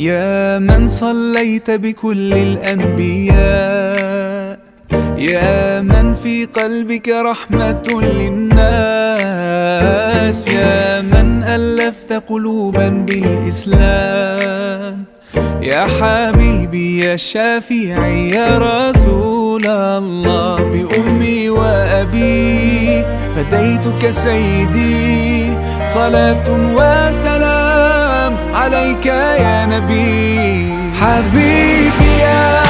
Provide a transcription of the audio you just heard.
يا من صليت بكل الأنبياء، يا من في قلبك رحمة للناس، يا من ألفت قلوبا بالإسلام، يا حبيبي يا شافعي يا رسول الله، بأمي وأبي فديتك سيدي، صلاة وسلام عليك يا نبي. حبيبي يا